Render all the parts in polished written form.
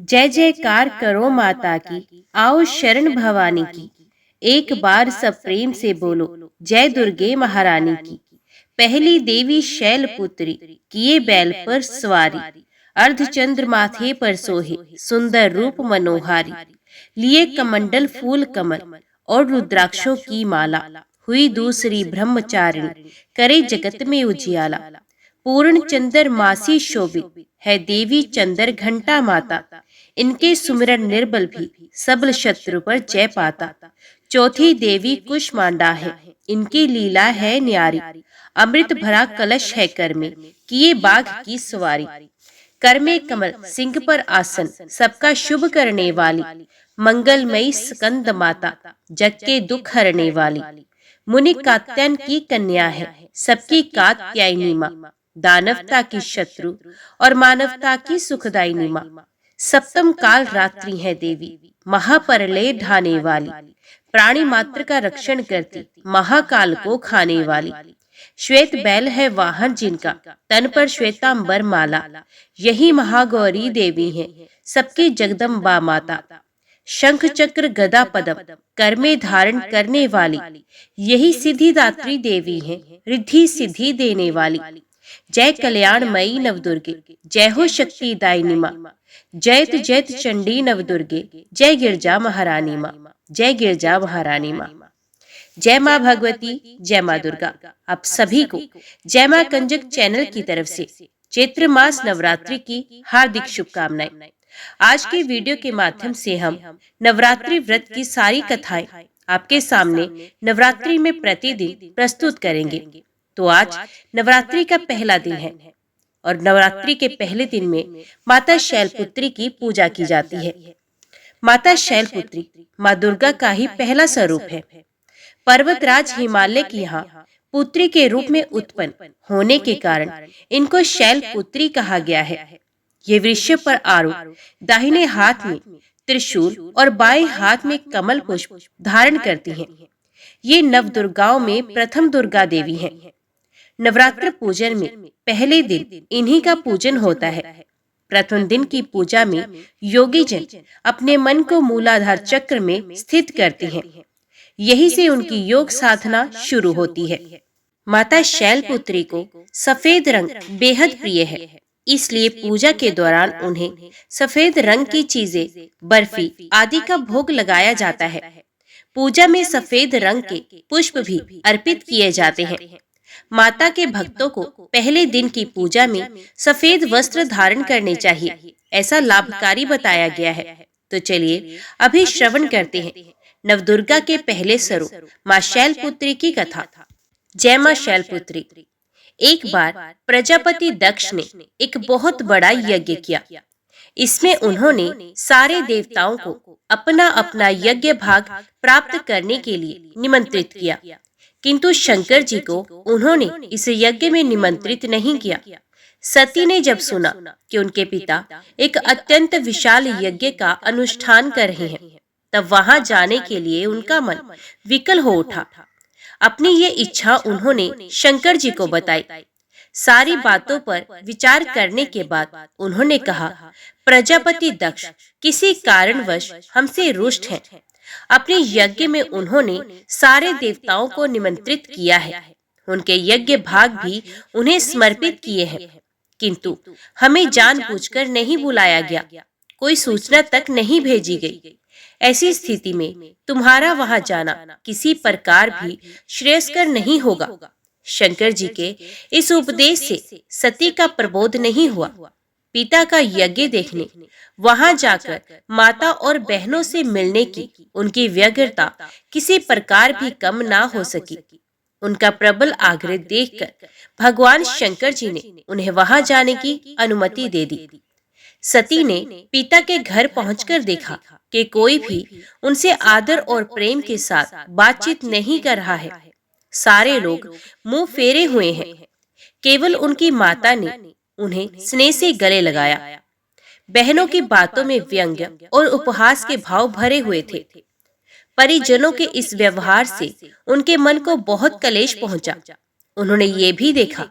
जय जयकार करो माता की, आओ शरण भवानी की। एक बार सब प्रेम से बोलो, जय दुर्गे महारानी की। पहली देवी शैलपुत्री, किए बैल पर सवारी। अर्धचंद्र माथे पर सोहे, सुंदर रूप मनोहारी। लिए कमंडल फूल कमल और रुद्राक्षों की माला। हुई दूसरी ब्रह्मचारिणी, करे जगत में उजियाला। पूर्ण चंद्र मासी शोभित, है देवी चंद्र घंटा माता। इनके सुमिरन निर्बल भी, सबल शत्रु पर जय पाता। चौथी देवी कुष्मांडा है, इनकी लीला है न्यारी। अमृत भरा कलश है कर में, किए बाघ की सवारी। कर में कमल सिंह पर आसन, सबका शुभ करने वाली। मंगलमयी स्कंद माता, जग के दुख हरने वाली। मुनि कात्यायन की कन्या है, सबकी कात्यायनी माँ। दानवता की शत्रु और मानवता की सुखदायिनी माँ। सप्तम काल रात्रि है देवी, महाप्रलय ढाने वाली। प्राणी मात्र का रक्षण करती, महाकाल को खाने वाली। श्वेत बैल है वाहन जिनका, तन पर श्वेतांबर माला। यही महागौरी देवी है, सबकी जगदम्बा माता। शंख चक्र गदा पदम, कर में धारण करने वाली। यही सिद्धिदात्री देवी है, रिद्धि सिद्धि देने वाली। जय कल्याणमयी नवदुर्गे, जय हो शक्ति दायिनी माँ। जयत जयत चंडी नवदुर्गे, जय गिरजा महारानी माँ। जय गिरजा महारानी माँ। जय माँ भगवती, जय माँ दुर्गा। आप सभी को जय माँ कंजक चैनल की तरफ से चैत्र मास नवरात्रि की हार्दिक शुभकामनाएं। आज के वीडियो के माध्यम से हम नवरात्रि व्रत की सारी कथाएं आपके सामने नवरात्रि में प्रतिदिन प्रस्तुत करेंगे। तो आज नवरात्रि का पहला दिन है और नवरात्रि के पहले दिन में माता शैलपुत्री की पूजा की जाती है। माता शैलपुत्री माँ दुर्गा का ही पहला स्वरूप है। पर्वतराज हिमालय की यहाँ पुत्री के रूप में उत्पन्न होने के कारण इनको शैलपुत्री कहा गया है। ये वृक्ष पर आरूढ़, दाहिने हाथ में त्रिशूल और बाएं हाथ में कमल पुष्प धारण करती हैं। ये नव दुर्गाओं में प्रथम दुर्गा देवी हैं। नवरात्र पूजन में पहले दिन इन्हीं का पूजन होता है। प्रथम दिन की पूजा में योगी जन अपने मन को मूलाधार चक्र में स्थित करते हैं। यही से उनकी योग साधना शुरू होती है। माता शैलपुत्री को सफेद रंग बेहद प्रिय है, इसलिए पूजा के दौरान उन्हें सफेद रंग की चीजें, बर्फी आदि का भोग लगाया जाता है। पूजा में सफेद रंग के पुष्प भी अर्पित किए जाते हैं। माता के भक्तों को पहले दिन की पूजा में सफेद वस्त्र धारण करने चाहिए, ऐसा लाभकारी बताया गया है। तो चलिए अभी श्रवण करते हैं नवदुर्गा के पहले स्वरूप माँ शैलपुत्री की कथा। जय माँ शैलपुत्री। एक बार प्रजापति दक्ष ने एक बहुत बड़ा यज्ञ किया। इसमें उन्होंने सारे देवताओं को अपना अपना यज्ञ भाग प्राप्त करने के लिए निमंत्रित किया, किंतु शंकर जी को उन्होंने इस यज्ञ में निमंत्रित नहीं किया। सती ने जब सुना कि उनके पिता एक अत्यंत विशाल यज्ञ का अनुष्ठान कर रहे हैं, तब वहां जाने के लिए उनका मन विकल हो उठा। अपनी ये इच्छा उन्होंने शंकर जी को बताई। सारी बातों पर विचार करने के बाद उन्होंने कहा, प्रजापति दक्ष किसी कारणवश हमसे रुष्ट हैं। अपने यज्ञ में उन्होंने सारे देवताओं को निमंत्रित किया है, उनके यज्ञ भाग भी उन्हें समर्पित किए हैं, किंतु हमें जानबूझकर नहीं बुलाया गया, कोई सूचना तक नहीं भेजी गई। ऐसी स्थिति में तुम्हारा वहां जाना किसी प्रकार भी श्रेयस्कर नहीं होगा। शंकर जी के इस उपदेश से सती का प्रबोध नहीं हुआ। पिता का यज्ञ देखने वहां जाकर माता और बहनों से मिलने की उनकी व्यग्रता किसी प्रकार भी कम ना हो सकी। उनका प्रबल आग्रह देखकर भगवान शंकर जी ने उन्हें वहां जाने की अनुमति दे दी। सती ने पिता के घर पहुंचकर देखा कि कोई भी उनसे आदर और प्रेम के साथ बातचीत नहीं कर रहा है। सारे लोग मुंह फेरे हुए हैं। केवल उनकी माता ने उन्हें स्नेह से गले लगाया। बहनों की बातों में व्यंग्य और उपहास के भाव भरे हुए थे। परिजनों के इस व्यवहार से उनके मन को बहुत कलेश पहुंचा। उन्होंने ये भी देखा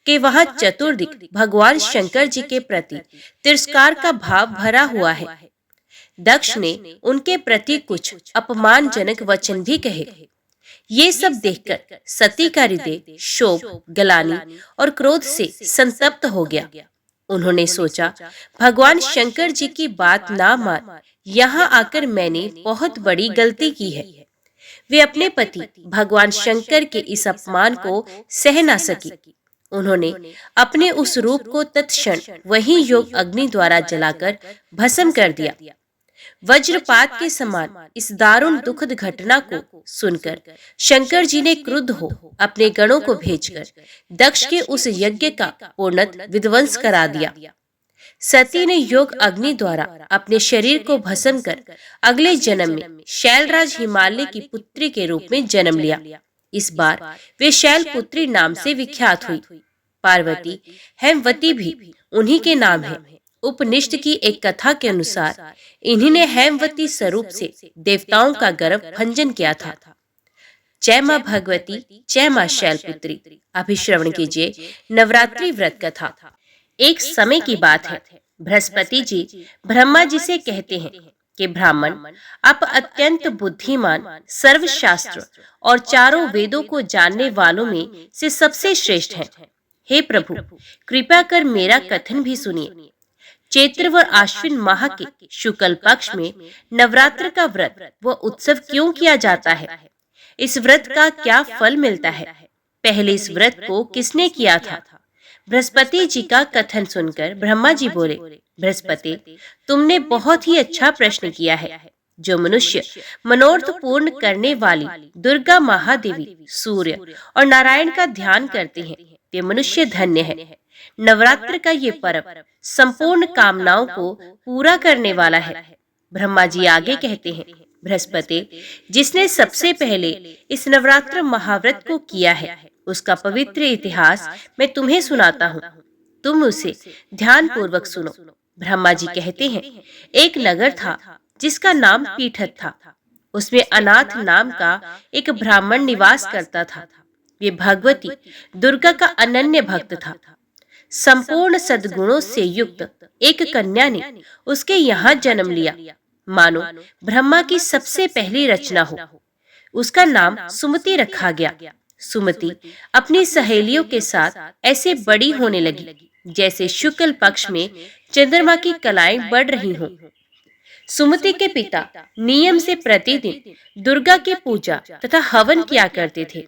कि वहां चतुर्दिक भगवान शंकर जी के प्रति तिरस्कार का भाव भरा हुआ है। दक्ष ने उनके प्रति कुछ अपमानजनक वचन भी कहे। ये सब देखकर सती का हृदय शोक, ग्लानि और क्रोध से संतप्त हो गया। उन्होंने सोचा, भगवान शंकर जी की बात ना मान यहाँ आकर मैंने बहुत बड़ी गलती की है। वे अपने पति भगवान शंकर के इस अपमान को सह ना सकी। उन्होंने अपने उस रूप को तत्क्षण वही योग अग्नि द्वारा जलाकर भस्म कर दिया। वज्रपात के समान इस दारुण दुखद घटना को सुनकर शंकर जी ने क्रुद्ध हो अपने गणों को भेजकर दक्ष के उस यज्ञ का पूर्णत विध्वंस करा दिया। सती ने योग अग्नि द्वारा अपने शरीर को भस्म कर अगले जन्म में शैलराज हिमालय की पुत्री के रूप में जन्म लिया। इस बार वे शैलपुत्री नाम से विख्यात हुई। पार्वती, हेमवती भी उन्हीं के नाम है। उपनिषद की एक कथा के अनुसार इन्हीं ने हेमवती स्वरूप से देवताओं का गर्भ भंजन किया था। जय मां भगवती, जय मां शैलपुत्री। अभी श्रवण कीजिए नवरात्रि व्रत कथा। एक समय की बात है, बृहस्पति जी ब्रह्मा जी से कहते हैं कि ब्राह्मण, आप अत्यंत बुद्धिमान, सर्वशास्त्र और चारों वेदों को जानने वालों में से सबसे श्रेष्ठ हैं। हे प्रभु, कृपया कर मेरा कथन भी सुनिए। चैत्र व आश्विन माह के शुक्ल पक्ष में नवरात्र का व्रत व उत्सव क्यों किया जाता है? इस व्रत का क्या फल मिलता है? पहले इस व्रत को किसने किया था? बृहस्पति जी का कथन सुनकर ब्रह्मा जी बोले, बृहस्पति, तुमने बहुत ही अच्छा प्रश्न किया है। जो मनुष्य मनोरथ पूर्ण करने वाली दुर्गा महादेवी, सूर्य और नारायण का ध्यान करते हैं, वे मनुष्य धन्य है। नवरात्र का ये पर्व संपूर्ण कामनाओं को पूरा करने वाला है। ब्रह्मा जी आगे कहते हैं, बृहस्पति, जिसने सबसे पहले इस नवरात्र महाव्रत को किया है, उसका पवित्र इतिहास मैं तुम्हें सुनाता हूँ। तुम उसे ध्यान पूर्वक सुनो। ब्रह्मा जी कहते हैं, एक नगर था जिसका नाम पीठत था। उसमें अनाथ नाम का एक ब्राह्मण निवास करता था। ये भगवती दुर्गा का अनन्य भक्त था। संपूर्ण सद्गुणों से युक्त एक कन्या ने उसके यहाँ जन्म लिया, मानो ब्रह्मा की सबसे पहली रचना हो। उसका नाम सुमति रखा गया। सुमति अपनी सहेलियों के साथ ऐसे बड़ी होने लगी जैसे शुक्ल पक्ष में चंद्रमा की कलाएं बढ़ रही हों। सुमति के पिता नियम से प्रतिदिन दुर्गा की पूजा तथा हवन किया करते थे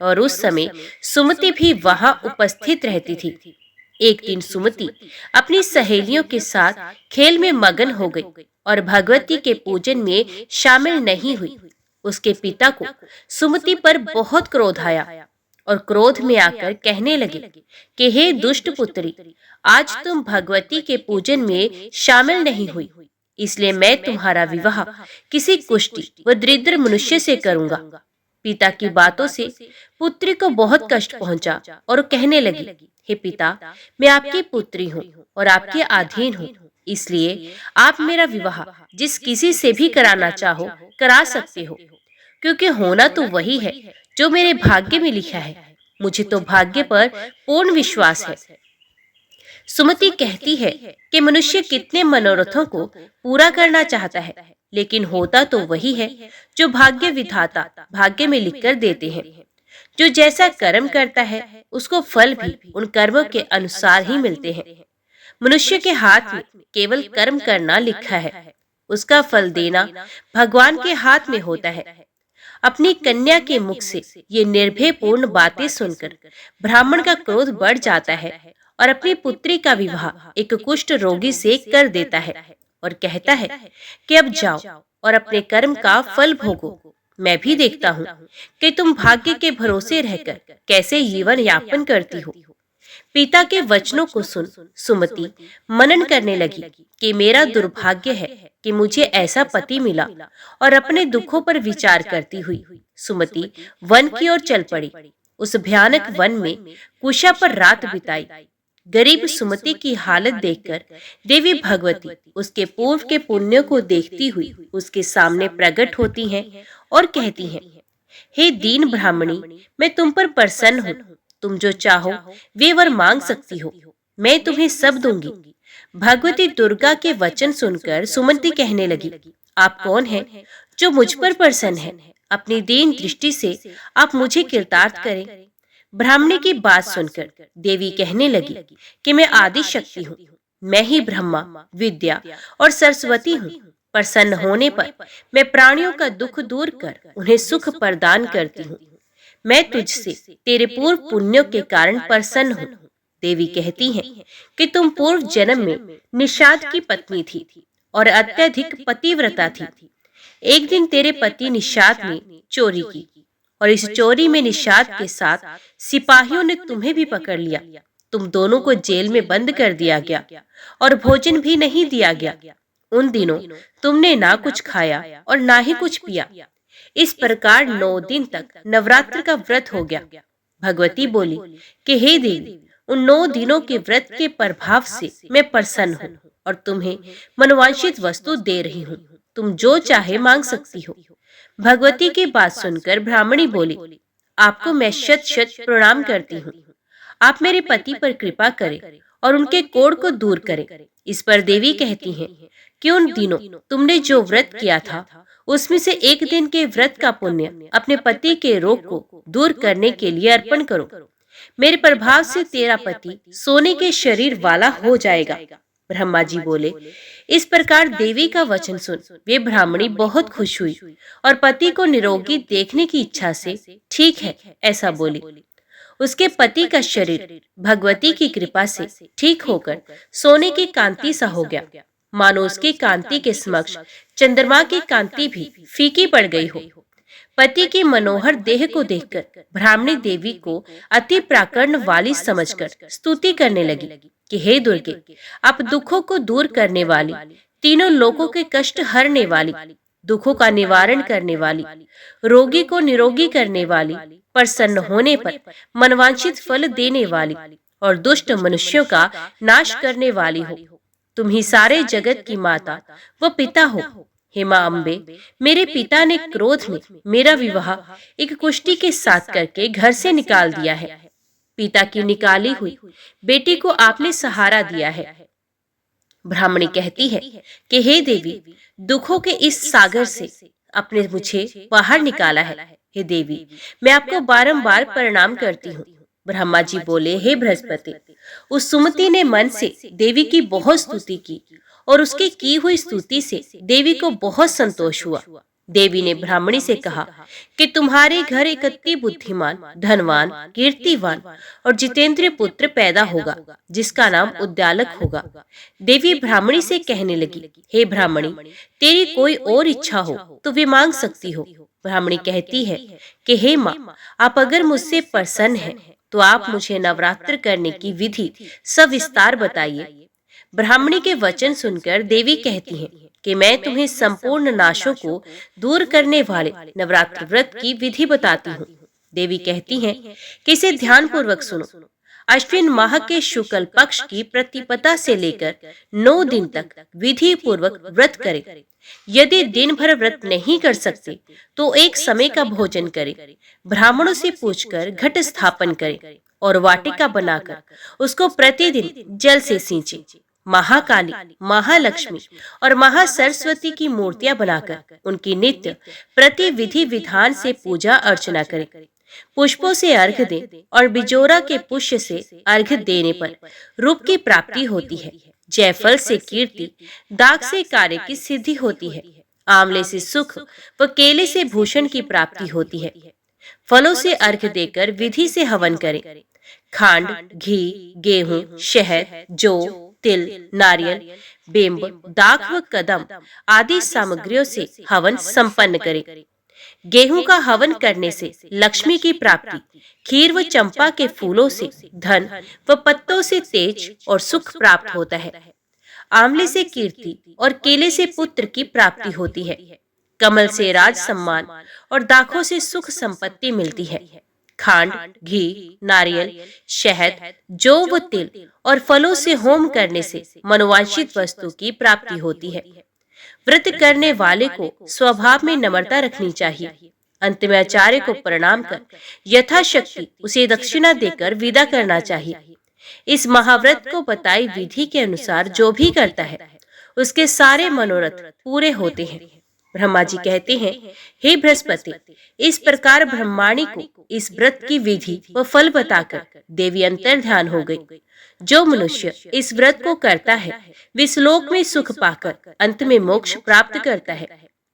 और उस समय सुमति भी वहां उपस्थित रहती थी। एक दिन सुमति अपनी सहेलियों के साथ खेल में मगन हो गई और भगवती के पूजन में शामिल नहीं हुई। उसके पिता को सुमति पर बहुत क्रोध आया और क्रोध में आकर कहने लगे कि हे दुष्ट पुत्री, आज तुम भगवती के पूजन में शामिल नहीं हुई, इसलिए मैं तुम्हारा विवाह किसी कुष्टी व दरिद्र मनुष्य से करूंगा। पिता की बातों से पुत्री को बहुत कष्ट पहुंचा और कहने लगी, हे पिता, मैं आपकी पुत्री हूँ और आपके अधीन हूँ, इसलिए आप मेरा विवाह जिस किसी से भी कराना चाहो करा सकते हो, क्योंकि होना तो वही है जो मेरे भाग्य में लिखा है। मुझे तो भाग्य पर पूर्ण विश्वास है। सुमति कहती है कि मनुष्य कितने मनोरथों को पूरा करना चाहता है, लेकिन होता तो वही है जो भाग्य विधाता भाग्य में लिखकर देते हैं। जो जैसा कर्म करता है उसको फल भी उन कर्मों के अनुसार ही मिलते हैं। मनुष्य के हाथ में केवल कर्म करना लिखा है, उसका फल देना भगवान के हाथ में होता है। अपनी कन्या के मुख से ये निर्भय पूर्ण बातें सुनकर ब्राह्मण का क्रोध बढ़ जाता है और अपनी पुत्री का विवाह एक कुष्ठ रोगी से कर देता है और कहता है कि अब जाओ और अपने कर्म का फल भोगो। मैं भी देखता हूँ कि तुम भाग्य के भरोसे रहकर कैसे जीवन यापन करती हो। पिता के वचनों को सुन सुमति मनन करने लगी कि मेरा दुर्भाग्य है कि मुझे ऐसा पति मिला, और अपने दुखों पर विचार करती हुई सुमति वन की ओर चल पड़ी। उस भयानक वन में कुशा पर रात बिताई। गरीब सुमति की हालत देखकर देवी भगवती उसके पूर्व के पुण्य को देखती हुई उसके सामने प्रकट होती हैं और कहती हैं, हे दीन ब्राह्मणी, मैं तुम पर प्रसन्न हूँ। तुम जो चाहो वे वर मांग सकती हो, मैं तुम्हें सब दूंगी। भगवती दुर्गा के वचन सुनकर सुमंती कहने लगी, आप कौन हैं जो मुझ पर प्रसन्न है? अपनी दीन दृष्टि से आप मुझे कृतार्थ करें। ब्राह्मणी की बात सुनकर देवी कहने लगी कि मैं आदि शक्ति हूँ, मैं ही ब्रह्मा, विद्या और सरस्वती हूँ। प्रसन्न होने पर मैं प्राणियों का दुख दूर कर उन्हें सुख प्रदान करती हूँ। मैं तुझसे तेरे पूर्व पुण्यों के कारण प्रसन्न हूँ। देवी कहती हैं कि तुम पूर्व जन्म में निषाद की पत्नी थी और अत्यधिक पतिव्रता थी। एक दिन तेरे पति निषाद ने चोरी की और इस चोरी में निषाद के साथ सिपाहियों ने तुम्हें भी पकड़ लिया। तुम दोनों को जेल में बंद कर दिया गया और भोजन भी नहीं दिया गया। उन दिनों तुमने ना कुछ खाया और ना ही कुछ पिया। इस प्रकार 9 दिन तक नवरात्र का व्रत हो गया। भगवती बोली कि हे देवी, उन 9 दिनों के व्रत के प्रभाव से मैं प्रसन्न हूँ और तुम्हें मनोवांछित वस्तु दे रही हूँ। तुम जो चाहे मांग सकती हो। भगवती की बात सुनकर ब्राह्मणी बोली, आपको मैं शत शत प्रणाम करती हूँ। आप मेरे पति पर कृपा करें और उनके कोढ़ को दूर करें। इस पर देवी कहती हैं कि उन दिनों तुमने जो व्रत किया था उसमें से एक दिन के व्रत का पुण्य अपने पति के रोग को दूर करने के लिए अर्पण करो। मेरे प्रभाव से तेरा पति सोने के शरीर वाला हो जाएगा। ब्रह्मा जी बोले, इस प्रकार देवी का वचन सुन वे ब्राह्मणी बहुत खुश हुई और पति को निरोगी देखने की इच्छा से ठीक है ऐसा बोली। उसके पति का शरीर भगवती की कृपा से ठीक होकर सोने की कांति सा हो गया, मानो उसकी कांति के समक्ष चंद्रमा की कांति भी फीकी पड़ गई हो। पति की मनोहर देह को देखकर ब्राह्मणी देवी को अति प्राकर्ण वाली समझकर स्तुति करने लगी कि हे दुर्गे, आप दुखों को दूर करने वाली, तीनों लोकों के कष्ट हरने वाली, दुखों का निवारण करने वाली, रोगी को निरोगी करने वाली, प्रसन्न होने पर मनवांछित फल देने वाली और दुष्ट मनुष्यों का नाश करने वाली हो। तुम ही सारे जगत की माता व पिता हो। हे मां अम्बे, मेरे पिता ने क्रोध में मेरा विवाह एक कुष्टी के साथ करके घर से निकाल दिया है। पिता की निकाली हुई बेटी को आपने सहारा दिया है। ब्राह्मणी कहती है कि हे देवी, दुखों के इस सागर से आपने मुझे बाहर निकाला है। हे देवी, मैं आपको बारंबार प्रणाम करती हूँ। ब्रह्मा जी बोले, हे बृहस्पति, उस सुमति ने मन से देवी की बहुत स्तुति की और उसकी की हुई स्तुति से देवी को बहुत संतोष हुआ। देवी ने ब्राह्मणी से कहा कि तुम्हारे घर एक अति बुद्धिमान, धनवान, कीर्तिवान और जितेंद्रिय पुत्र पैदा होगा जिसका नाम उद्दालक होगा। देवी ब्राह्मणी से कहने लगी, हे ब्राह्मणी, तेरी कोई और इच्छा हो तो वे मांग सकती हो। ब्राह्मणी कहती है कि हे माँ, आप अगर मुझसे प्रसन्न हैं तो आप मुझे नवरात्र करने की विधि सविस्तार बताइए। ब्राह्मणी के वचन सुनकर देवी कहती हैं कि मैं तुम्हें संपूर्ण नाशों को दूर करने वाले नवरात्र व्रत की विधि बताती हूँ। देवी कहती हैं कि इसे ध्यान पूर्वक सुनो। अश्विन माह के शुक्ल पक्ष की प्रतिपदा से लेकर 9 दिन तक विधि पूर्वक व्रत करें। यदि दिन भर व्रत नहीं कर सकते तो एक समय का भोजन करें। ब्राह्मणों से पूछकर घट स्थापन करें और वाटिका बनाकर उसको प्रतिदिन जल से सींचें। महाकाली, महालक्ष्मी और महासरस्वती की मूर्तियां बनाकर उनकी नित्य प्रति विधि विधान से पूजा अर्चना करें। पुष्पों से अर्घ दें और बिजोरा के पुष्प से अर्घ देने पर रूप की प्राप्ति होती है। जयफल से कीर्ति, दाग से कार्य की सिद्धि होती है। आंवले से सुख व केले से भूषण की प्राप्ति होती है। फलों से अर्घ देकर विधि से हवन करें। खांड, घी, गेहूं, शहद, जौ, तिल, नारियल, बेम्ब, दाख व कदम आदि सामग्रियों से हवन संपन्न करें। गेहूं का हवन करने से लक्ष्मी की प्राप्ति, खीर व चंपा के फूलों से धन व पत्तों से तेज और सुख प्राप्त होता है। आंवले से कीर्ति और केले से पुत्र की प्राप्ति होती है। कमल से राज सम्मान और दाखों से सुख संपत्ति मिलती है। खांड, घी, नारियल, शहद, जौ व तिल और फलों से होम करने से मनोवांछित वस्तु की प्राप्ति होती है। व्रत करने वाले को स्वभाव में नम्रता रखनी चाहिए। अंत में आचार्य को प्रणाम कर यथाशक्ति उसे दक्षिणा देकर विदा करना चाहिए। इस महाव्रत को बताई विधि के अनुसार जो भी करता है उसके सारे मनोरथ पूरे होते हैं। ब्रह्मा जी कहते हैं, हे बृहस्पति, इस प्रकार ब्रह्माणी को इस व्रत की विधि व फल बताकर देवी अंतर्ध्यान हो गई। जो मनुष्य इस व्रत को करता है वे श्लोक में सुख पाकर अंत में मोक्ष प्राप्त करता है।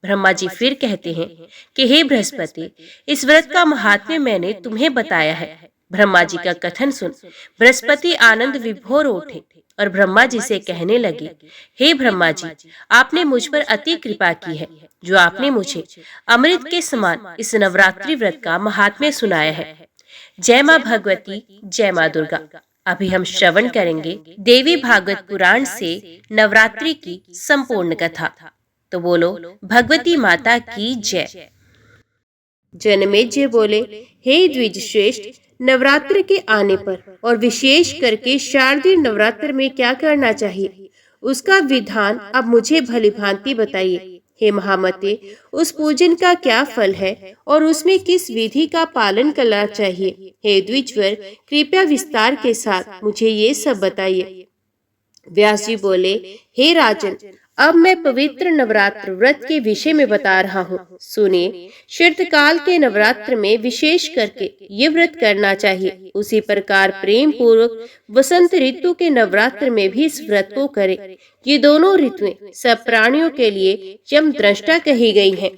ब्रह्मा जी फिर कहते हैं कि हे बृहस्पति, इस व्रत का महात्म्य मैंने तुम्हें बताया है। ब्रह्मा जी का कथन सुन बृहस्पति आनंद विभोर उठे और ब्रह्मा जी से कहने लगे, हे ब्रह्मा जी, आपने मुझ पर अति कृपा की है जो आपने मुझे अमृत के समान इस नवरात्रि व्रत का महात्म्य सुनाया है। जय माँ भगवती, जय माँ दुर्गा। अभी हम श्रवण करेंगे देवी भागवत पुराण से नवरात्रि की संपूर्ण कथा। तो बोलो भगवती माता की जय। जनमेजय बोले, हे द्विज श्रेष्ठ, नवरात्र के आने पर और विशेष करके शारदीय नवरात्र में क्या करना चाहिए उसका विधान अब मुझे भली भांति बताइए। हे महामते, उस पूजन का क्या फल है और उसमें किस विधि का पालन करना चाहिए? हे द्विजवर, कृपया विस्तार के साथ मुझे ये सब बताइए। व्यास जी बोले, हे राजन, अब मैं पवित्र नवरात्र व्रत के विषय में बता रहा हूँ। सुनिए, शीतकाल के नवरात्र में विशेष करके ये व्रत करना चाहिए। उसी प्रकार प्रेम पूर्वक वसंत ऋतु के नवरात्र में भी इस व्रत को करें। ये दोनों ऋतुएं सब प्राणियों के लिए यम दृष्टा कही गई हैं।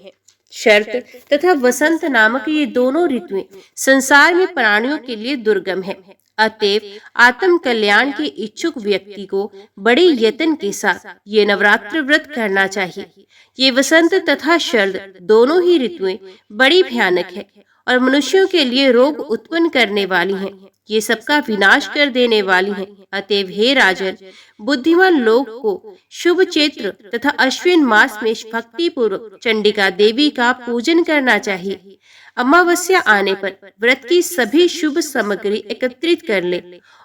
शरत तथा वसंत नामक ये दोनों ऋतुएं संसार में प्राणियों के लिए दुर्गम है। अतएव आत्म कल्याण के इच्छुक व्यक्ति को बड़े यत्न के साथ ये नवरात्र व्रत करना चाहिए। ये वसंत तथा शरद दोनों ही ऋतुएं बड़ी भयानक है और मनुष्यों के लिए रोग उत्पन्न करने वाली हैं। ये सबका विनाश कर देने वाली हैं। अतएव हे राजन, बुद्धिमान लोग को शुभ चैत्र तथा अश्विन मास में भक्ति पूर्वक चंडिका देवी का पूजन करना चाहिए। अमावस्या आने पर व्रत की सभी शुभ सामग्री एकत्रित कर ले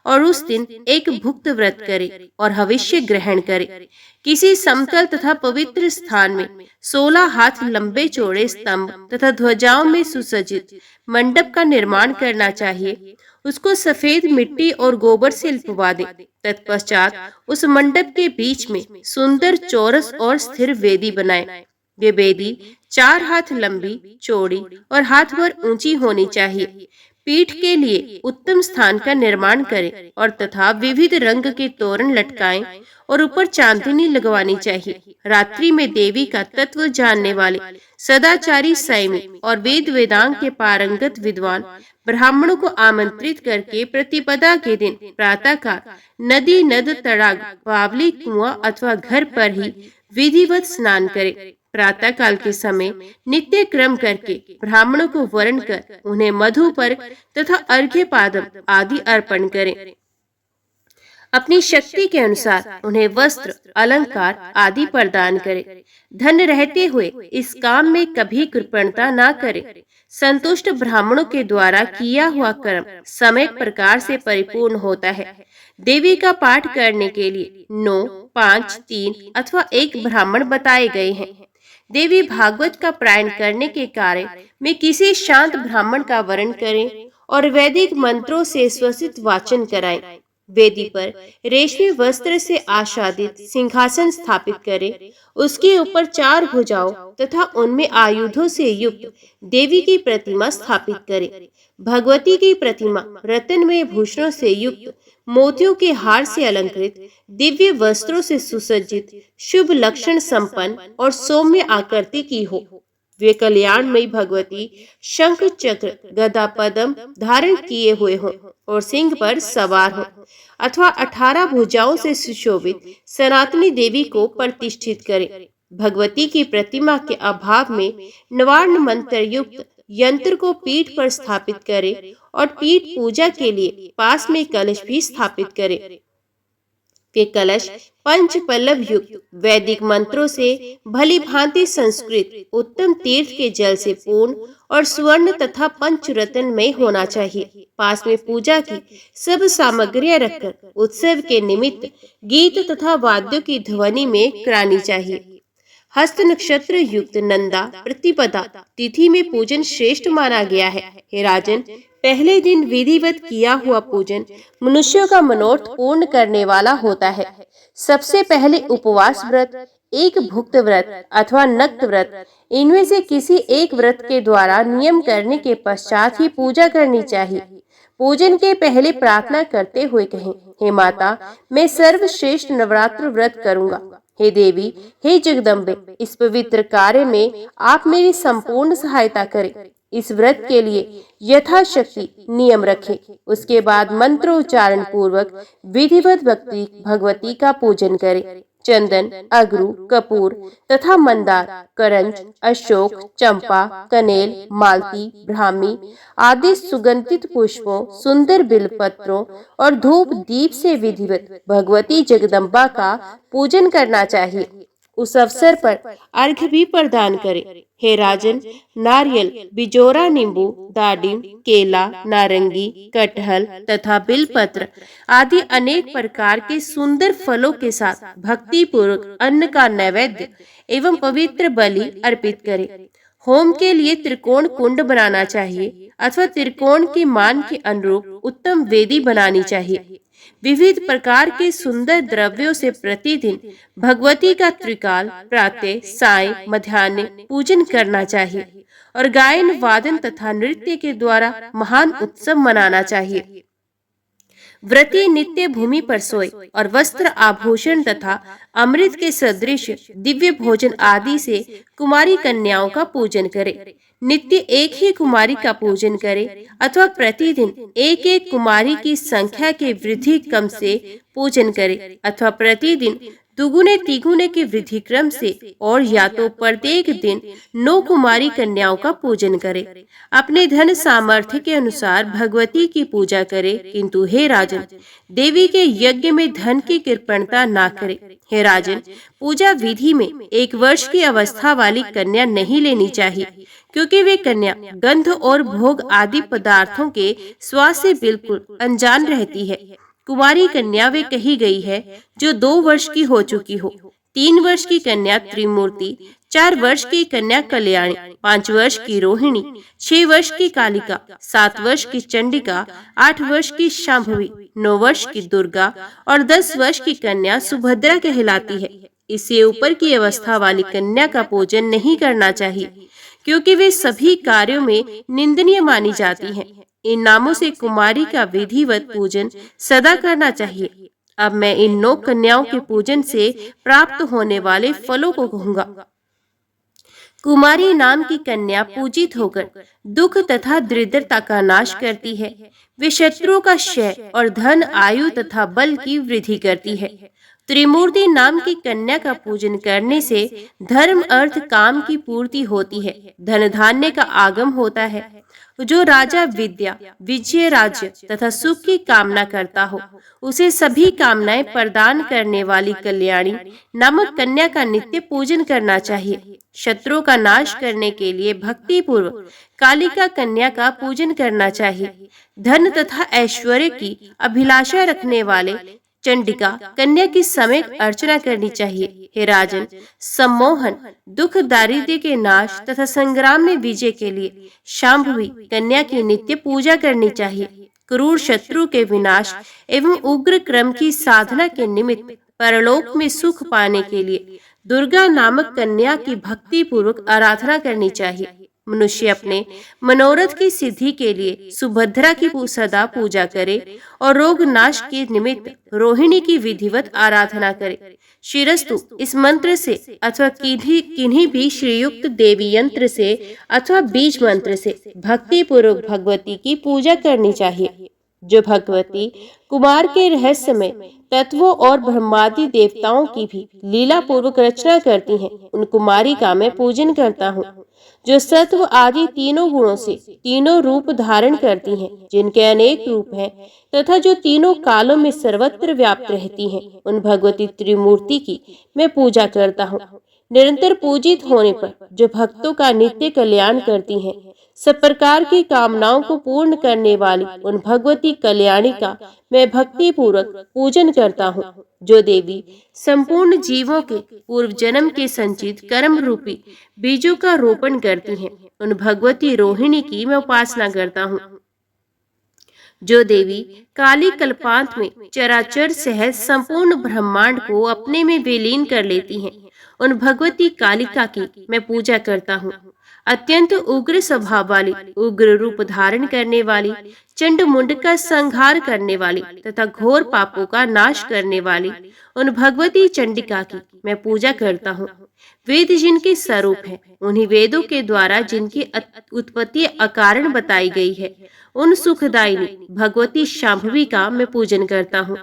और उस दिन एक भुक्त व्रत करे और हविष्य ग्रहण करे। किसी समतल तथा पवित्र स्थान में 16 हाथ लंबे चौड़े स्तंभ तथा ध्वजाओं में सुसज्जित मंडप का निर्माण करना चाहिए। उसको सफेद मिट्टी और गोबर से लिपवा दे। तत्पश्चात उस मंडप के बीच में सुंदर चौरस और स्थिर वेदी बनाए। ये वेदी 4 हाथ लंबी, चौड़ी और हाथ भर ऊंची होनी चाहिए। पीठ के लिए उत्तम स्थान का निर्माण करें और तथा विविध रंग के तोरण लटकाएं और ऊपर चांदनी लगवानी चाहिए। रात्रि में देवी का तत्व जानने वाले सदाचारी संयमी और वेद वेदांग के पारंगत विद्वान ब्राह्मणों को आमंत्रित करके प्रतिपदा के दिन प्रातःकाल नदी, नद, तड़ाग, बावली, कुआं अथवा घर पर ही विधिवत स्नान करें। प्रातः काल के समय नित्य क्रम करके ब्राह्मणों को वरण कर उन्हें मधु पर तथा अर्घ्य पादम आदि अर्पण करें। अपनी शक्ति के अनुसार उन्हें वस्त्र, अलंकार आदि प्रदान करें। धन रहते हुए इस काम में कभी कृपणता न करें। संतुष्ट ब्राह्मणों के द्वारा किया हुआ कर्म समय प्रकार से परिपूर्ण होता है। देवी का पाठ करने के लिए 9, 5, 3 अथवा 1 ब्राह्मण बताए गए हैं। देवी भागवत का पारायण करने के कार्य में किसी शांत ब्राह्मण का वरण करें और वैदिक मंत्रों से स्वसित वाचन कराएं। वेदी पर रेशमी वस्त्र से आच्छादित सिंहासन स्थापित करें। उसके ऊपर 4 भुजाओं तथा उनमें आयुधों से युक्त देवी की प्रतिमा स्थापित करें। भगवती की प्रतिमा रत्नमय भूषणों से युक्त, मोतियों के हार से अलंकृत, दिव्य वस्त्रों से सुसज्जित, शुभ लक्षण संपन्न और सौम्य आकृति की हो। वे कल्याणमयी भगवती शंख, चक्र, गदा, पद्म धारण किए हुए हों और सिंह पर सवार हो अथवा 18 भुजाओं से सुशोभित सनातनी देवी को प्रतिष्ठित करें। भगवती की प्रतिमा के अभाव में नवार्ण मंत्र युक्त यंत्र को पीठ पर स्थापित करें और पीठ पूजा के लिए पास में कलश भी स्थापित करें। वे कलश पंच पल्लव युक्त वैदिक मंत्रों से भली भांति संस्कृत उत्तम तीर्थ के जल से पूर्ण और स्वर्ण तथा पंचरत्न में होना चाहिए। पास में पूजा की सब सामग्रियां रखकर उत्सव के निमित्त गीत तथा वाद्यों की ध्वनि में करानी चाहिए। हस्त नक्षत्र युक्त नंदा प्रतिपदा तिथि में पूजन श्रेष्ठ माना गया है। हे राजन, पहले दिन विधिवत किया हुआ पूजन मनुष्यों का मनोरथ पूर्ण करने वाला होता है। सबसे पहले उपवास व्रत, एक भुक्त व्रत अथवा नक्त व्रत, इनमें से किसी एक व्रत के द्वारा नियम करने के पश्चात ही पूजा करनी चाहिए। पूजन के पहले प्रार्थना करते हुए कहें, हे माता, मैं सर्वश्रेष्ठ नवरात्र व्रत करूंगा। हे देवी, हे जगदम्बे, इस पवित्र कार्य में आप मेरी संपूर्ण सहायता करें। इस व्रत के लिए यथाशक्ति नियम रखें। उसके बाद मंत्रोच्चारण पूर्वक विधिवत भगवती का पूजन करें। चंदन, अगरू, कपूर तथा मंदार, करंज, अशोक, चंपा, कनेल, मालती, ब्राह्मी आदि सुगंधित पुष्पों, सुंदर बिलपत्रों और धूप दीप से विधिवत भगवती जगदम्बा का पूजन करना चाहिए। उस अवसर पर अर्घ्य भी प्रदान करें। हे राजन, नारियल, बिजोरा नींबू, दाडिम, केला, नारंगी, कटहल तथा बिलपत्र आदि अनेक प्रकार के सुंदर फलों के साथ भक्ति पूर्वक अन्न का नैवेद्य एवं पवित्र बलि अर्पित करें। होम के लिए त्रिकोण कुंड बनाना चाहिए अथवा त्रिकोण के मान के अनुरूप उत्तम वेदी बनानी चाहिए। विविध प्रकार के सुंदर द्रव्यों से प्रतिदिन भगवती का त्रिकाल, प्रातः, सायं, मध्याह्न पूजन करना चाहिए और गायन, वादन तथा नृत्य के द्वारा महान उत्सव मनाना चाहिए। व्रती नित्य भूमि पर सोए और वस्त्र, आभूषण तथा अमृत के सदृश दिव्य भोजन आदि से कुमारी कन्याओं का पूजन करे। नित्य एक ही कुमारी का पूजन करे अथवा प्रतिदिन एक एक कुमारी की संख्या के वृद्धि क्रम से पूजन करे अथवा प्रतिदिन दुगुने तिगुने के वृद्धि क्रम से और या तो प्रत्येक दिन 9 कुमारी कन्याओं का पूजन करे। अपने धन सामर्थ्य के अनुसार भगवती की पूजा करे, किंतु हे राजन, देवी के यज्ञ में धन की कृपणता ना करे। हे राजन, पूजा विधि में 1 वर्ष की अवस्था वाली कन्या नहीं लेनी चाहिए, क्योंकि वे कन्या गंध और भोग आदि पदार्थों के स्वाद से बिल्कुल अनजान रहती है। कुमारी कन्या वे कही गई है जो 2 वर्ष की हो चुकी हो। 3 वर्ष की कन्या त्रिमूर्ति, 4 वर्ष की कन्या कल्याणी, 5 वर्ष की रोहिणी, 6 वर्ष की कालिका, 7 वर्ष की चंडिका, 8 वर्ष की शांभवी, 9 वर्ष की दुर्गा और 10 वर्ष की कन्या सुभद्रा कहलाती है। इससे ऊपर की अवस्था वाली कन्या का पूजन नहीं करना चाहिए, क्योंकि वे सभी कार्यों में निंदनीय मानी जाती हैं। इन नामों से कुमारी का विधिवत पूजन सदा करना चाहिए। अब मैं इन 9 कन्याओं के पूजन से प्राप्त होने वाले फलों को कहूँगा। कुमारी नाम की कन्या पूजित होकर दुख तथा दरिद्रता का नाश करती है। वे शत्रुओं का क्षय और धन, आयु तथा बल की वृद्धि करती है। त्रिमूर्ति नाम की कन्या का पूजन करने से धर्म, अर्थ, काम की पूर्ति होती है, धन धान्य का आगम होता है। जो राजा विद्या, विजय, राज्य तथा सुख की कामना करता हो, उसे सभी कामनाएं प्रदान करने वाली कल्याणी नामक कन्या का नित्य पूजन करना चाहिए। शत्रुओं का नाश करने के लिए भक्ति पूर्वक कालिका कन्या का पूजन करना चाहिए। धन तथा ऐश्वर्य की अभिलाषा रखने वाले चंडिका कन्या की समय अर्चना करनी चाहिए। हे राजन, सम्मोहन, दुख, दारिद्र्य के नाश तथा संग्राम में विजय के लिए शांभवी कन्या की नित्य पूजा करनी चाहिए। क्रूर शत्रु के विनाश एवं उग्र क्रम की साधना के निमित्त परलोक में सुख पाने के लिए दुर्गा नामक कन्या की भक्ति पूर्वक आराधना करनी चाहिए। मनुष्य अपने मनोरथ की सिद्धि के लिए सुभद्रा की सदा पूजा करे और रोग नाश के निमित्त रोहिणी की विधिवत आराधना करे। शिरस्तु इस मंत्र से अथवा किन्हीं भी श्रीयुक्त देवी यंत्र से अथवा बीज मंत्र से भक्ति पूर्वक भगवती की पूजा करनी चाहिए। जो भगवती कुमार के रहस्यमय तत्वों और ब्रह्मादि देवताओं की भी लीला पूर्वक रचना करती हैं, उन कुमारी का मैं पूजन करता हूँ। जो सत्व आदि तीनों गुणों से तीनों रूप धारण करती हैं, जिनके अनेक रूप हैं तथा जो तीनों कालों में सर्वत्र व्याप्त रहती हैं, उन भगवती त्रिमूर्ति की मैं पूजा करता हूँ। निरंतर पूजित होने पर जो भक्तों का नित्य कल्याण करती हैं, सब प्रकार की कामनाओं को पूर्ण करने वाली उन भगवती कल्याणी का मैं भक्ति पूर्वक पूजन करता हूँ। जो देवी संपूर्ण जीवों के पूर्व जन्म के संचित कर्म रूपी बीजों का रोपण करती हैं, उन भगवती रोहिणी की मैं उपासना करता हूँ। जो देवी काली कल्पांत में चराचर सहज संपूर्ण ब्रह्मांड को अपने में विलीन कर लेती हैं, उन भगवती कालिका की मैं पूजा करता हूँ। अत्यंत उग्र स्वभाव वाली, उग्र रूप धारण करने वाली, चंड मुंड का संहार करने वाली तथा घोर पापों का नाश करने वाली उन भगवती चंडिका की मैं पूजा करता हूँ। वेद जिनके स्वरूप है, उन्हीं वेदों के द्वारा जिनकी उत्पत्ति अकारण बताई गई है, उन सुखदायिनी भगवती शांभवी का मैं पूजन करता हूँ,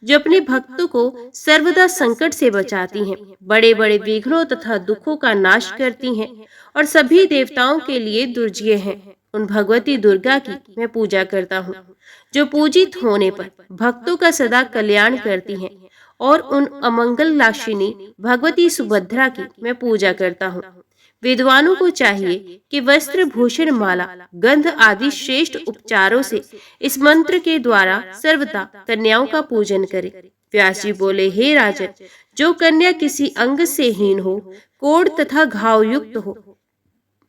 जो अपने भक्तों को सर्वदा संकट से बचाती हैं, बड़े बड़े विघ्नों तथा दुखों का नाश करती हैं और सभी देवताओं के लिए दुर्जय हैं। उन भगवती दुर्गा की मैं पूजा करता हूँ, जो पूजित होने पर भक्तों का सदा कल्याण करती हैं, और उन अमंगल नाशिनी भगवती सुभद्रा की मैं पूजा करता हूँ। विद्वानों को चाहिए कि वस्त्र भूषण माला गंध आदि श्रेष्ठ उपचारों से इस मंत्र के द्वारा सर्वदा कन्याओं का पूजन करे। व्यास जी बोले, हे राजन, जो कन्या किसी अंग से हीन हो, कोढ़ तथा घाव युक्त हो,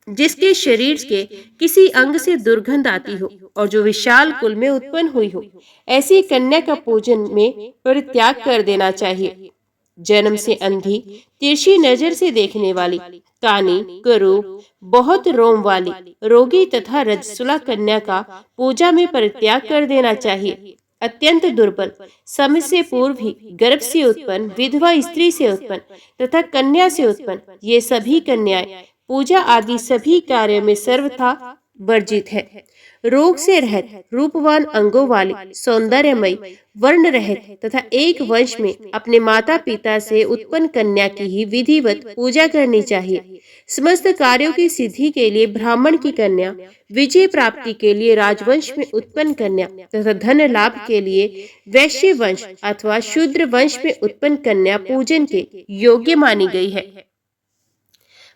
जिसके शरीर के किसी अंग से दुर्गंध आती हो और जो विशाल कुल में उत्पन्न हुई हो, ऐसी कन्या का पूजन में परित्याग कर देना चाहिए। जन्म से अंधी, तिरछी नजर से देखने वाली, कानी, कुरूप, बहुत रोम वाली, रोगी तथा रजस्वला कन्या का पूजा में परित्याग कर देना चाहिए। अत्यंत दुर्बल, समय से पूर्व ही गर्भ से उत्पन्न, विधवा स्त्री से उत्पन्न तथा कन्या से उत्पन्न, ये सभी कन्याएं पूजा आदि सभी कार्य में सर्वथा वर्जित है। रोग से रहित, रूपवान अंगों वाली, सौंदर्यमयी, वर्ण रहित तथा एक वंश में अपने माता पिता से उत्पन्न कन्या की ही विधिवत पूजा करनी चाहिए। समस्त कार्यों की सिद्धि के लिए ब्राह्मण की कन्या, विजय प्राप्ति के लिए राजवंश में उत्पन्न कन्या तथा धन लाभ के लिए वैश्य वंश अथवा शूद्र वंश में उत्पन्न कन्या पूजन के योग्य मानी गई है।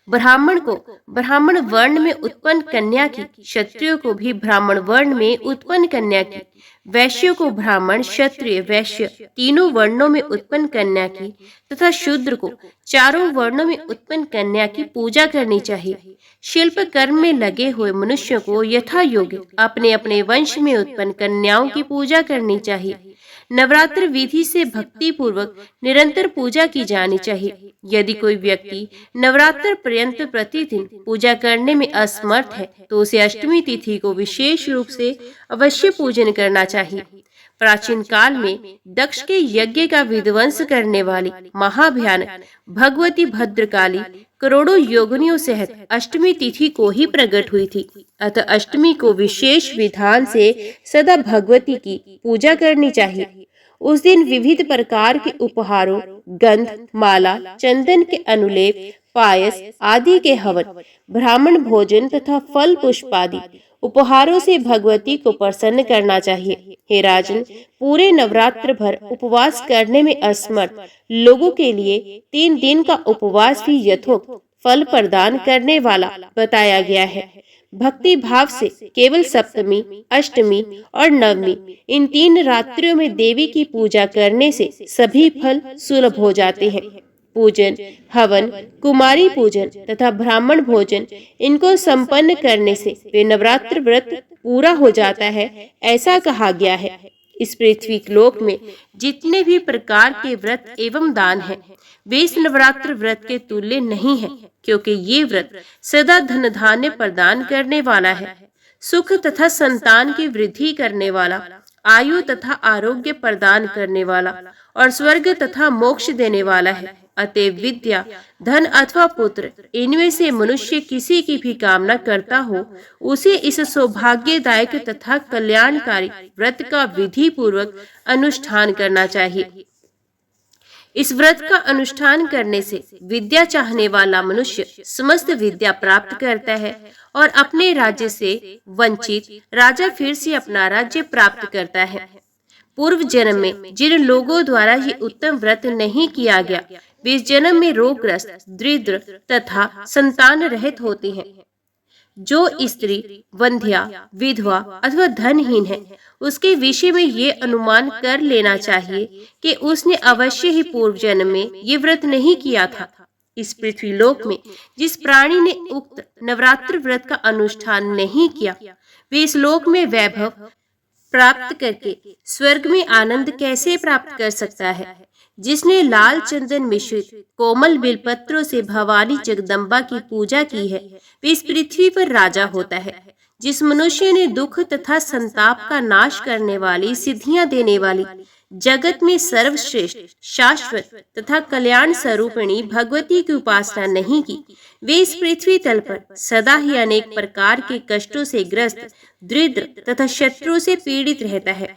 ब्राह्मण को ब्राह्मण वर्ण में उत्पन्न कन्या की, क्षत्रियो को भी ब्राह्मण वर्ण में उत्पन्न कन्या की, वैश्यों को ब्राह्मण, क्षत्रिय, वैश्य तीनों वर्णों में उत्पन्न कन्या की तथा शूद्र को चारों वर्णों में उत्पन्न कन्या की पूजा करनी चाहिए। शिल्प कर्म में लगे हुए मनुष्यों को यथा योग्य अपने अपने वंश में उत्पन्न कन्याओं की पूजा करनी चाहिए। नवरात्र विधि से भक्ति पूर्वक निरंतर पूजा की जानी चाहिए। यदि कोई व्यक्ति नवरात्र पर्यंत प्रतिदिन पूजा करने में असमर्थ है, तो उसे अष्टमी तिथि को विशेष रूप से अवश्य पूजन करना चाहिए। प्राचीन काल में दक्ष के यज्ञ का विध्वंस करने वाली महाभयानक भगवती भद्रकाली करोड़ों योगिनियों सहित अष्टमी तिथि को ही प्रकट हुई थी। अतः अष्टमी को विशेष विधान से सदा भगवती की पूजा करनी चाहिए। उस दिन विविध प्रकार के उपहारों, गंध, माला, चंदन के अनुलेप, पायस आदि के हवन, ब्राह्मण भोजन तथा फल पुष्प आदि उपहारों से भगवती को प्रसन्न करना चाहिए। हे राजन, पूरे नवरात्र भर उपवास करने में असमर्थ लोगों के लिए 3 दिन का उपवास भी यथोक्त फल प्रदान करने वाला बताया गया है। भक्ति भाव से केवल सप्तमी, अष्टमी और नवमी इन 3 रात्रियों में देवी की पूजा करने से सभी फल सुलभ हो जाते हैं। पूजन, हवन, कुमारी पूजन तथा ब्राह्मण भोजन इनको संपन्न करने से वे नवरात्र व्रत पूरा हो जाता है, ऐसा कहा गया है। इस पृथ्वी लोक में जितने भी प्रकार के व्रत एवं दान हैं, वे इस नवरात्र व्रत के तुल्य नहीं है, क्योंकि ये व्रत सदा धन धान्य प्रदान करने वाला है, सुख तथा संतान की वृद्धि करने वाला, आयु तथा आरोग्य प्रदान करने वाला और स्वर्ग तथा मोक्ष देने वाला है। अतएव विद्या, धन अथवा पुत्र, इनमें से मनुष्य किसी की भी कामना करता हो, उसे इस सौभाग्यदायक तथा कल्याणकारी व्रत का विधि पूर्वक अनुष्ठान करना चाहिए। इस व्रत का अनुष्ठान करने से विद्या चाहने वाला मनुष्य समस्त विद्या प्राप्त करता है और अपने राज्य से वंचित राजा फिर से अपना राज्य प्राप्त करता है। पूर्व जन्म में जिन लोगों द्वारा ये उत्तम व्रत नहीं किया गया, वे इस जन्म में रोगग्रस्त, दरिद्र तथा संतान रहित होते हैं। जो स्त्री वंध्या, विधवा अथवा धनहीन है, उसके विषय में ये अनुमान कर लेना चाहिए कि उसने अवश्य ही पूर्व जन्म में ये व्रत नहीं किया था। इस पृथ्वी लोक में जिस प्राणी ने उक्त नवरात्र व्रत का अनुष्ठान नहीं किया, वे इस लोक में वैभव प्राप्त करके स्वर्ग में आनंद कैसे प्राप्त कर सकता है। जिसने लाल चंदन मिश्रित कोमल बेलपत्रों से भवानी जगदम्बा की पूजा की है, वे इस पृथ्वी पर राजा होता है। जिस मनुष्य ने दुख तथा संताप का नाश करने वाली, सिद्धियां देने वाली, जगत में सर्वश्रेष्ठ, शाश्वत तथा कल्याण स्वरूपिणी भगवती की उपासना नहीं की, वे इस पृथ्वी तल पर सदा ही अनेक प्रकार के कष्टों से ग्रस्त, दरिद्र तथा शत्रुओं से पीड़ित रहता है।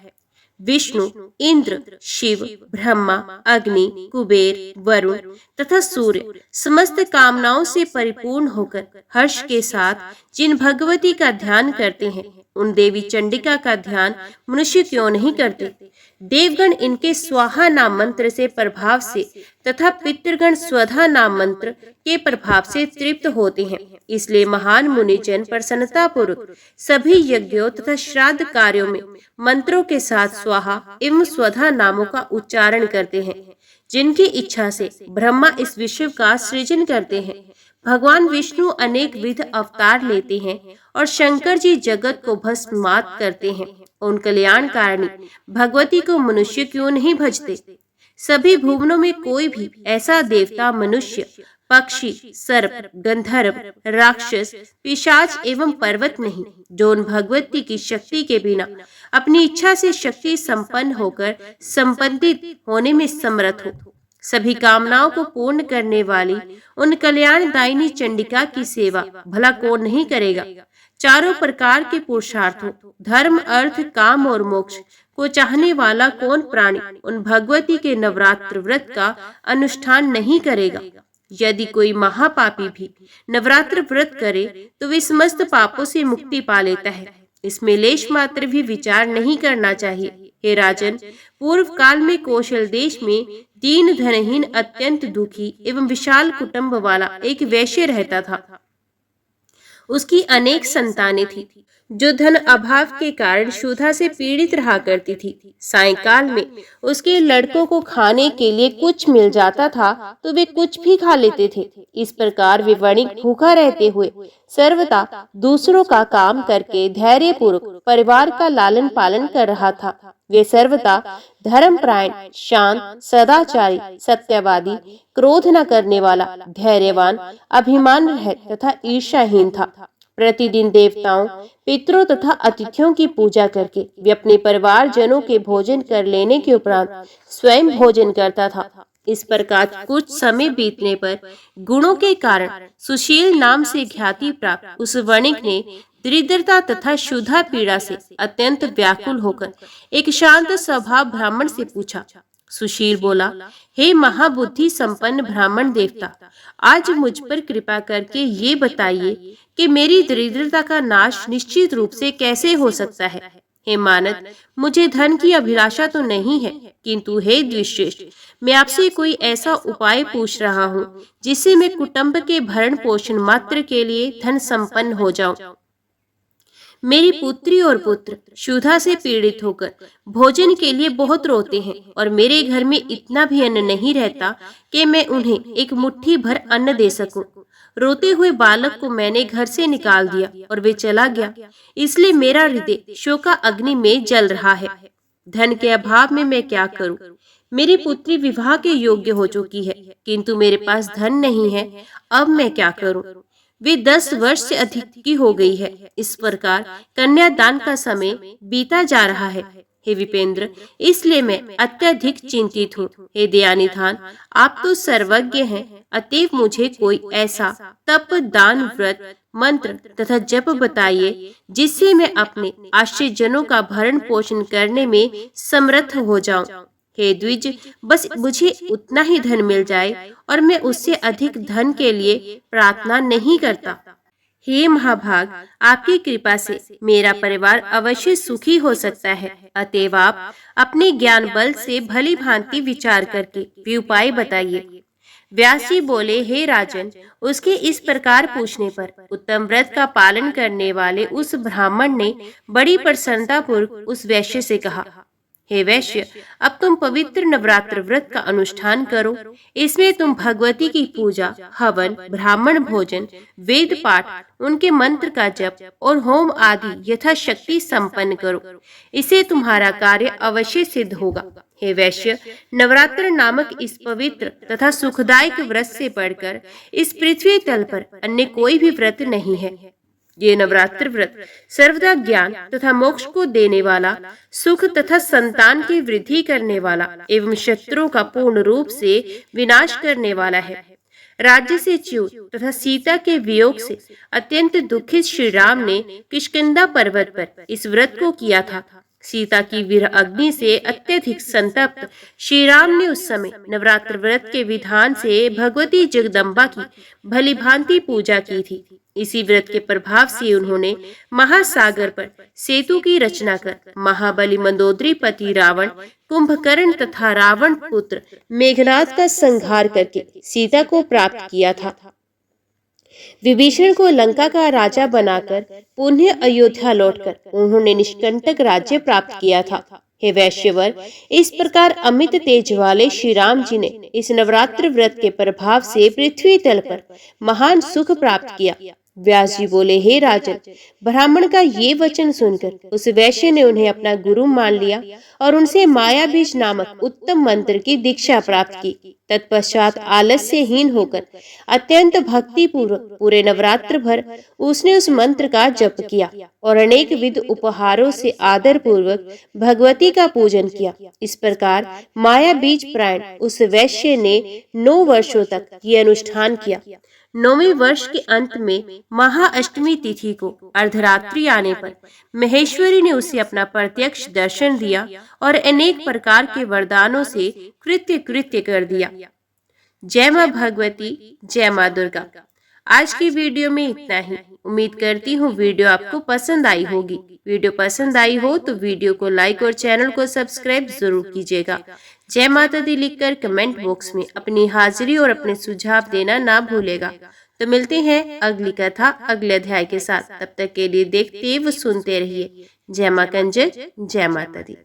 विष्णु, इंद्र, शिव, ब्रह्मा, अग्नि, कुबेर, वरुण तथा सूर्य समस्त कामनाओं से परिपूर्ण होकर हर्ष के साथ जिन भगवती का ध्यान करते हैं, उन देवी चंडिका का ध्यान मनुष्य क्यों नहीं करते। देवगण इनके स्वाहा नाम मंत्र से प्रभाव से तथा पितृगण स्वधा नाम मंत्र के प्रभाव से तृप्त होते हैं। इसलिए महान मुनिजन प्रसन्नता पूर्वक सभी यज्ञों तथा श्राद्ध कार्यों में मंत्रों के साथ स्वाहा एवं स्वधा नामों का उच्चारण करते हैं। जिनकी इच्छा से ब्रह्मा इस विश्व का सृजन करते हैं। भगवान विष्णु अनेक विध अवतार लेते हैं और शंकर जी जगत को भस्मात करते हैं। उन कल्याणकारिणी भगवती को मनुष्य क्यों नहीं भजते। सभी भुवनों में कोई भी ऐसा देवता, मनुष्य, पक्षी, सर्प, गंधर्व, राक्षस, पिशाच एवं पर्वत नहीं, जो उन भगवती की शक्ति के बिना अपनी इच्छा से शक्ति संपन्न होकर संपन्नित होने में समर्थ हो। सभी कामनाओं को पूर्ण करने वाली उन कल्याणदायिनी चंडिका की सेवा भला कौन नहीं करेगा। चारों प्रकार के पुरुषार्थों, धर्म, अर्थ, काम और मोक्ष को चाहने वाला कौन प्राणी उन भगवती के नवरात्र व्रत का अनुष्ठान नहीं करेगा। यदि कोई महापापी भी नवरात्र व्रत करे तो वे समस्त पापों से मुक्ति पा लेता है। इसमें लेश मात्र भी विचार नहीं करना चाहिए। हे राजन, पूर्व काल में कौशल देश में दीन, धनहीन, अत्यंत दुखी एवं विशाल कुटुंब वाला एक वैश्य रहता था। उसकी अनेक संतानें थी, जो धन अभाव के कारण क्षुधा से पीड़ित रहा करती थी। सायंकाल में उसके लड़कों को खाने के लिए कुछ मिल जाता था तो वे कुछ भी खा लेते थे। इस प्रकार वे वणिक भूखा रहते हुए सर्वदा दूसरों का काम करके धैर्यपूर्वक परिवार का लालन पालन कर रहा था। वे सर्वदा धर्मपरायण, शांत, सदाचारी, सत्यवादी, क्रोध न करने वाला, धैर्यवान, अभिमान रहित तथा ईर्ष्याहीन था। प्रतिदिन देवताओं, पितरों तथा अतिथियों की पूजा करके वे अपने परिवार जनों के भोजन कर लेने के उपरांत स्वयं भोजन करता था। इस प्रकार कुछ समय बीतने पर गुणों के कारण सुशील नाम से ख्याति प्राप्त उस वणिक ने दरिद्रता तथा क्षुधा पीड़ा से अत्यंत व्याकुल होकर एक शांत स्वभाव ब्राह्मण से पूछा। सुशील बोला, हे महाबुद्धि संपन्न ब्राह्मण देवता, आज मुझ पर कृपा करके ये बताइए कि मेरी दरिद्रता का नाश निश्चित रूप से कैसे हो सकता है। हे मानद, मुझे धन की अभिलाषा तो नहीं है, किंतु हे द्विश्रेष्ठ, मैं आपसे कोई ऐसा उपाय पूछ रहा हूँ जिससे मैं कुटुंब के भरण पोषण मात्र के लिए धन संपन्न हो जाऊं। मेरी पुत्री और पुत्र क्षुधा से पीड़ित होकर भोजन के लिए बहुत रोते हैं और मेरे घर में इतना भी अन्न नहीं रहता कि मैं उन्हें एक मुट्ठी भर अन्न दे सकूं। रोते हुए बालक को मैंने घर से निकाल दिया और वे चला गया, इसलिए मेरा हृदय शोका अग्नि में जल रहा है। धन के अभाव में मैं क्या करूं? मेरी पुत्री विवाह के योग्य हो चुकी है, किंतु मेरे पास धन नहीं है। अब मैं क्या करूं? वे 10 वर्ष से अधिक की हो गई है। इस प्रकार कन्यादान का समय बीता जा रहा है। हे विपेंद्र, इसलिए मैं अत्यधिक चिंतित हूँ। हे दयानिधान, आप तो सर्वज्ञ हैं, अतएव मुझे कोई ऐसा तप, दान, व्रत, मंत्र तथा जप बताइए जिससे मैं अपने आश्रितजनों का भरण पोषण करने में समर्थ हो जाऊं। हे द्विज, बस मुझे उतना ही धन मिल जाए और मैं उससे अधिक धन के लिए प्रार्थना नहीं करता। हे महाभाग, आपकी कृपा से मेरा परिवार अवश्य सुखी हो सकता है। अतएव आप अपने ज्ञान बल से भली भांति विचार करके भी उपाय बताइए। व्यास जी बोले, हे राजन, उसके इस प्रकार पूछने पर उत्तम व्रत का पालन करने वाले उस ब्राह्मण ने बड़ी प्रसन्नता पूर्वक उस वैश्य से कहा, हे वैश्य, अब तुम पवित्र नवरात्र व्रत का अनुष्ठान करो। इसमें तुम भगवती की पूजा, हवन, ब्राह्मण भोजन, वेद पाठ, उनके मंत्र का जप और होम आदि यथाशक्ति संपन्न करो। इससे तुम्हारा कार्य अवश्य सिद्ध होगा। हे वैश्य, नवरात्र नामक इस पवित्र तथा सुखदायक व्रत से बढ़कर इस पृथ्वी तल पर अन्य कोई भी व्रत नहीं है। ये नवरात्र व्रत सर्वदा ज्ञान तथा मोक्ष को देने वाला, सुख तथा संतान की वृद्धि करने वाला एवं शत्रुओं का पूर्ण रूप से विनाश करने वाला है। राज्य से च्युत तथा सीता के वियोग से अत्यंत दुखित श्री राम ने किष्किंधा पर्वत पर इस व्रत को किया था। सीता की विरह अग्नि से अत्यधिक संतप्त श्री राम ने उस समय नवरात्र व्रत के विधान से भगवती जगदम्बा की भली भांति पूजा की थी। इसी व्रत के प्रभाव से उन्होंने महासागर पर सेतु की रचना कर महाबली मंदोदरी पति रावण, कुंभकर्ण तथा रावण पुत्र मेघनाद का संहार करके सीता को प्राप्त किया था। विभीषण को लंका का राजा बनाकर पुनः अयोध्या लौटकर उन्होंने निष्कंटक राज्य प्राप्त किया था। हे वैश्यवर, इस प्रकार अमित तेज वाले श्री राम जी ने इस नवरात्र व्रत के प्रभाव से पृथ्वी तल पर महान सुख प्राप्त किया। व्यास जी बोले, हे राजन, ब्राह्मण का ये वचन सुनकर उस वैश्य ने उन्हें अपना गुरु मान लिया और उनसे माया बीज नामक उत्तम मंत्र की दीक्षा प्राप्त की। तत्पश्चात आलस्यहीन होकर अत्यंत भक्ति पूर्वक पूरे नवरात्र भर उसने उस मंत्र का जप किया और अनेक विध उपहारों से आदर पूर्वक भगवती का पूजन किया। इस प्रकार माया बीज प्राण उस वैश्य ने 9 वर्षों तक ये अनुष्ठान किया। 9वें वर्ष के अंत में महाअष्टमी तिथि को अर्धरात्रि आने पर महेश्वरी ने उसे अपना प्रत्यक्ष दर्शन दिया और अनेक प्रकार के वरदानों से कृत्य कृत्य कर दिया। जय मां भगवती, जय मां दुर्गा। आज की वीडियो में इतना ही। उम्मीद करती हूँ वीडियो आपको पसंद आई होगी। वीडियो पसंद आई हो तो वीडियो को लाइक और चैनल को सब्सक्राइब जरूर कीजिएगा। जय माता दी लिखकर कमेंट बॉक्स में अपनी हाजिरी और अपने सुझाव देना ना भूलेगा। तो मिलते हैं अगली कथा अगले अध्याय के साथ। तब तक के लिए देखते व सुनते रहिए। जय मां कंजक, जय माता दी।